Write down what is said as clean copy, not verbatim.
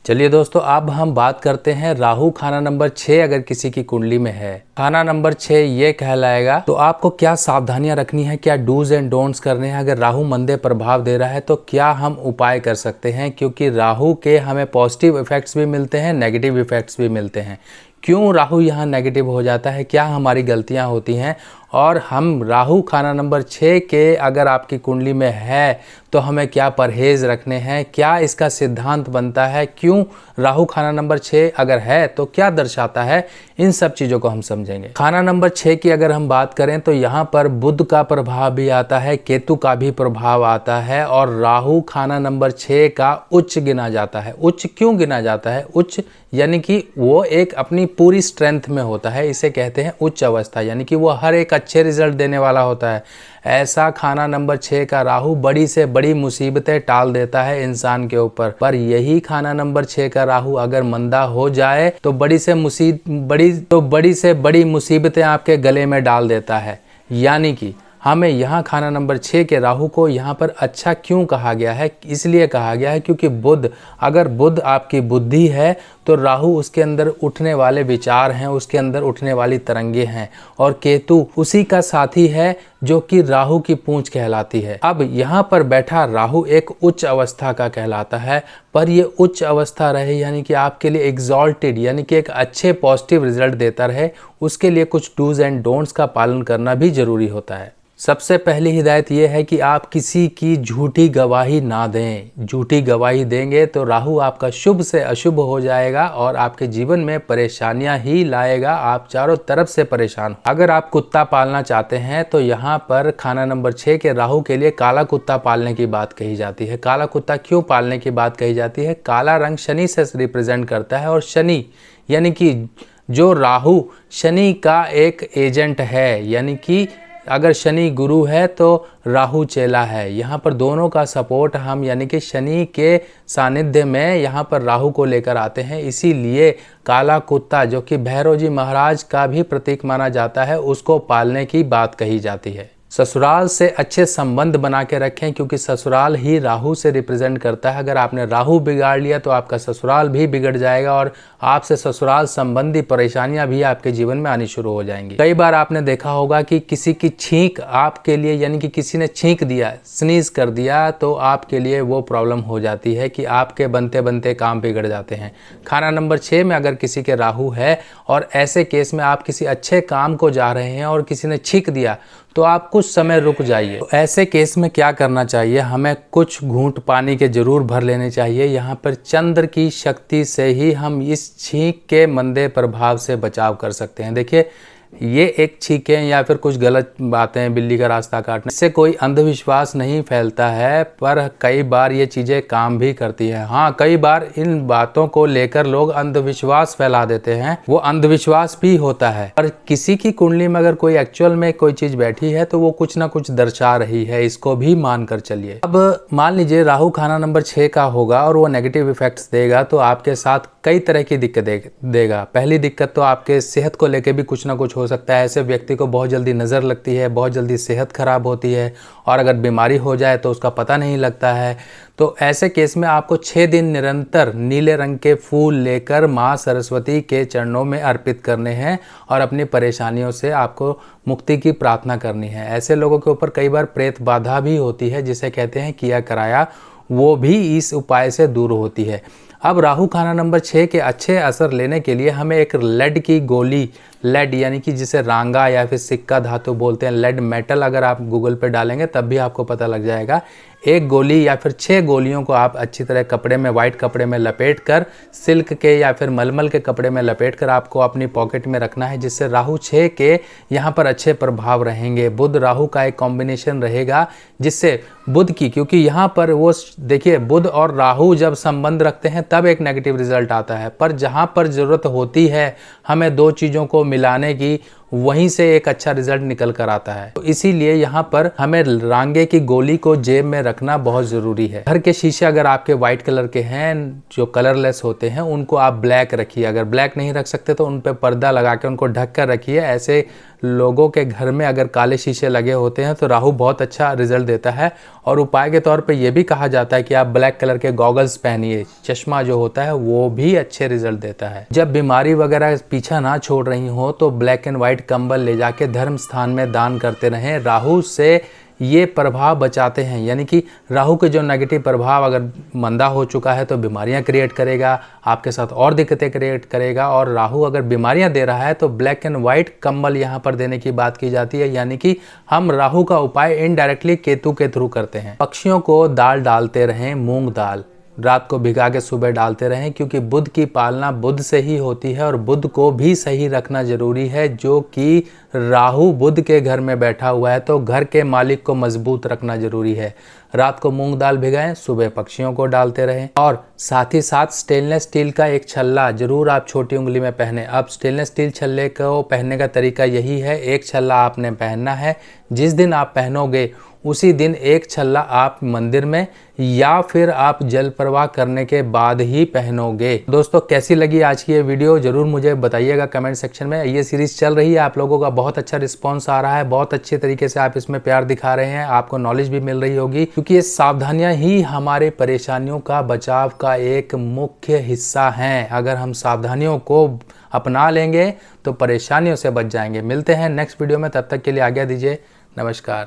चलिए दोस्तों, अब हम बात करते हैं राहु खाना नंबर 6 अगर किसी की कुंडली में है। खाना नंबर 6 ये कहलाएगा तो आपको क्या सावधानियां रखनी है, क्या डूज एंड डोंट्स करने हैं। अगर राहु मंदे प्रभाव दे रहा है तो क्या हम उपाय कर सकते हैं, क्योंकि राहु के हमें पॉजिटिव इफेक्ट्स भी मिलते हैं, नेगेटिव इफेक्ट्स भी मिलते हैं। क्यों राहु यहाँ नेगेटिव हो जाता है, क्या हमारी गलतियाँ होती हैं, और हम राहु खाना नंबर 6 के अगर आपकी कुंडली में है तो हमें क्या परहेज़ रखने हैं, क्या इसका सिद्धांत बनता है, क्यों राहु खाना नंबर 6 अगर है तो क्या दर्शाता है, इन सब चीज़ों को हम समझेंगे। खाना नंबर 6 की अगर हम बात करें तो यहाँ पर बुध का प्रभाव भी आता है, केतु का भी प्रभाव आता है, और राहु खाना नंबर 6 का उच्च गिना जाता है। उच्च क्यों गिना जाता है? उच्च यानी कि वो एक अपनी पूरी स्ट्रेंथ में होता है, इसे कहते हैं उच्च अवस्था, यानी कि वो हर एक अच्छे रिजल्ट देने वाला होता है। ऐसा खाना नंबर 6 का राहु बड़ी से बड़ी मुसीबतें टाल देता है इंसान के ऊपर। पर यही खाना नंबर 6 का राहु अगर मंदा हो जाए तो बड़ी से बड़ी मुसीबतें आपके गले में डाल देता है। यानी कि हमें यहाँ खाना नंबर 6 के राहु को यहाँ पर अच्छा क्यों कहा गया है? इसलिए कहा गया है क्योंकि अगर बुध आपकी बुद्धि है तो राहु उसके अंदर उठने वाले विचार हैं, उसके अंदर उठने वाली तरंगे हैं, और केतु उसी का साथी है जो कि राहु की पूंछ कहलाती है। अब यहाँ पर बैठा राहु एक उच्च अवस्था का कहलाता है, पर ये उच्च अवस्था रहे यानी कि आपके लिए एग्जॉल्टेड यानी कि एक अच्छे पॉजिटिव रिजल्ट देता रहे, उसके लिए कुछ डूज एंड डोंट्स का पालन करना भी जरूरी होता है। सबसे पहली हिदायत यह है कि आप किसी की झूठी गवाही ना दें। झूठी गवाही देंगे तो राहु आपका शुभ से अशुभ हो जाएगा और आपके जीवन में परेशानियां ही लाएगा, आप चारों तरफ से परेशान। अगर आप कुत्ता पालना चाहते हैं तो यहाँ पर खाना नंबर 6 के राहु के लिए काला कुत्ता पालने की बात कही जाती है। काला कुत्ता क्यों पालने की बात कही जाती है? काला रंग शनि से रिप्रेजेंट करता है, और शनि यानी कि जो राहु शनि का एक एजेंट है, यानी कि अगर शनि गुरु है तो राहु चेला है। यहाँ पर दोनों का सपोर्ट हम यानी कि शनि के सानिध्य में यहाँ पर राहु को लेकर आते हैं। इसीलिए काला कुत्ता जो कि भैरव जी महाराज का भी प्रतीक माना जाता है, उसको पालने की बात कही जाती है। ससुराल से अच्छे संबंध बना के रखें, क्योंकि ससुराल ही राहु से रिप्रेजेंट करता है। अगर आपने राहु बिगाड़ लिया तो आपका ससुराल भी बिगड़ जाएगा और आपसे ससुराल संबंधी परेशानियां भी आपके जीवन में आनी शुरू हो जाएंगी। कई बार आपने देखा होगा कि किसी की छींक आपके लिए यानी कि किसी ने छींक दिया, स्नीज कर दिया, तो आपके लिए वो प्रॉब्लम हो जाती है कि आपके बनते बनते काम बिगड़ जाते हैं। खाना नंबर 6 में अगर किसी के राहु है और ऐसे केस में आप किसी अच्छे काम को जा रहे हैं और किसी ने छींक दिया तो आप कुछ समय रुक जाइए। तो ऐसे केस में क्या करना चाहिए? हमें कुछ घूंट पानी के जरूर भर लेने चाहिए। यहाँ पर चंद्र की शक्ति से ही हम इस छींक के मंदे प्रभाव से बचाव कर सकते हैं। देखिए, ये एक छींकें या फिर कुछ गलत बातें, बिल्ली का रास्ता काटना, इससे कोई अंधविश्वास नहीं फैलता है, पर कई बार ये चीज़ें काम भी करती हैं। हाँ, कई बार इन बातों को लेकर लोग अंधविश्वास फैला देते हैं, वो अंधविश्वास भी होता है। पर किसी की कुंडली में अगर कोई एक्चुअल में कोई चीज़ बैठी है तो वो कुछ ना कुछ दर्शा रही है, इसको भी मान कर चलिए। अब मान लीजिए राहु खाना नंबर 6 का होगा और वो नेगेटिव इफेक्ट्स देगा तो आपके साथ कई तरह की दिक्कत देगा। पहली दिक्कत तो आपके सेहत को लेकर भी कुछ ना कुछ हो सकता है। ऐसे व्यक्ति को बहुत जल्दी नज़र लगती है, बहुत जल्दी सेहत खराब होती है, और अगर बीमारी हो जाए तो उसका पता नहीं लगता है। तो ऐसे केस में आपको 6 दिन निरंतर नीले रंग के फूल लेकर माँ सरस्वती के चरणों में अर्पित करने हैं और अपनी परेशानियों से आपको मुक्ति की प्रार्थना करनी है। ऐसे लोगों के ऊपर कई बार प्रेत बाधा भी होती है, जिसे कहते हैं किया कराया, वो भी इस उपाय से दूर होती है। अब राहु खाना नंबर 6 के अच्छे असर लेने के लिए हमें एक लेड की गोली, लेड यानी कि जिसे रांगा या फिर सिक्का धातु बोलते हैं, लेड मेटल, अगर आप गूगल पे डालेंगे तब भी आपको पता लग जाएगा। एक गोली या फिर 6 गोलियों को आप अच्छी तरह कपड़े में, वाइट कपड़े में लपेट कर, सिल्क के या फिर मलमल के कपड़े में लपेट कर आपको अपनी पॉकेट में रखना है, जिससे राहु 6 के यहाँ पर अच्छे प्रभाव रहेंगे। बुध राहु का एक कॉम्बिनेशन रहेगा, जिससे बुध की, क्योंकि यहाँ पर वो देखिए बुध और राहु जब संबंध रखते हैं तब एक नेगेटिव रिजल्ट आता है, पर जहाँ पर ज़रूरत होती है हमें दो चीज़ों को मिलाने की, वहीं से एक अच्छा रिजल्ट निकल कर आता है। तो इसीलिए यहाँ पर हमें रांगे की गोली को जेब में रखना बहुत ज़रूरी है। घर के शीशे अगर आपके वाइट कलर के हैं, जो कलरलेस होते हैं, उनको आप ब्लैक रखिए। अगर ब्लैक नहीं रख सकते तो उन पर पर्दा लगा के उनको ढक कर रखिए। ऐसे लोगों के घर में अगर काले शीशे लगे होते हैं तो राहु बहुत अच्छा रिजल्ट देता है। और उपाय के तौर पे ये भी कहा जाता है कि आप ब्लैक कलर के गॉगल्स पहनिए, चश्मा जो होता है वो भी अच्छे रिजल्ट देता है। जब बीमारी वगैरह पीछा ना छोड़ रही हो तो ब्लैक एंड व्हाइट कंबल ले जाके धर्म स्थान में दान करते रहें। राहु से ये प्रभाव बचाते हैं, यानी कि राहु के जो नेगेटिव प्रभाव अगर मंदा हो चुका है तो बीमारियां क्रिएट करेगा, आपके साथ और दिक्कतें क्रिएट करेगा। और राहु अगर बीमारियां दे रहा है तो ब्लैक एंड वाइट कंबल यहाँ पर देने की बात की जाती है, यानी कि हम राहु का उपाय इनडायरेक्टली केतु के थ्रू करते हैं। पक्षियों को दाल डालते रहें, मूंग दाल रात को भिगा के सुबह डालते रहें, क्योंकि बुध की पालना बुध से ही होती है और बुध को भी सही रखना जरूरी है, जो कि राहु बुध के घर में बैठा हुआ है, तो घर के मालिक को मजबूत रखना जरूरी है। रात को मूंग दाल भिगाएं, सुबह पक्षियों को डालते रहें। और साथ ही साथ स्टेनलेस स्टील का एक छल्ला जरूर आप छोटी उंगली में पहने। अब स्टेनलेस स्टील छल्ले को पहनने का तरीका यही है, एक छल्ला आपने पहनना है, जिस दिन आप पहनोगे उसी दिन एक छल्ला आप मंदिर में या फिर आप जल प्रवाह करने के बाद ही पहनोगे। दोस्तों कैसी लगी आज की ये वीडियो जरूर मुझे बताइएगा कमेंट सेक्शन में। ये सीरीज चल रही है, आप लोगों का बहुत अच्छा रिस्पांस आ रहा है, बहुत अच्छे तरीके से आप इसमें प्यार दिखा रहे हैं, आपको नॉलेज भी मिल रही होगी, क्योंकि ये सावधानियां ही हमारे परेशानियों का बचाव का एक मुख्य हिस्सा हैं। अगर हम सावधानियों को अपना लेंगे तो परेशानियों से बच जाएंगे। मिलते हैं नेक्स्ट वीडियो में, तब तक के लिए आज्ञा दीजिए, नमस्कार।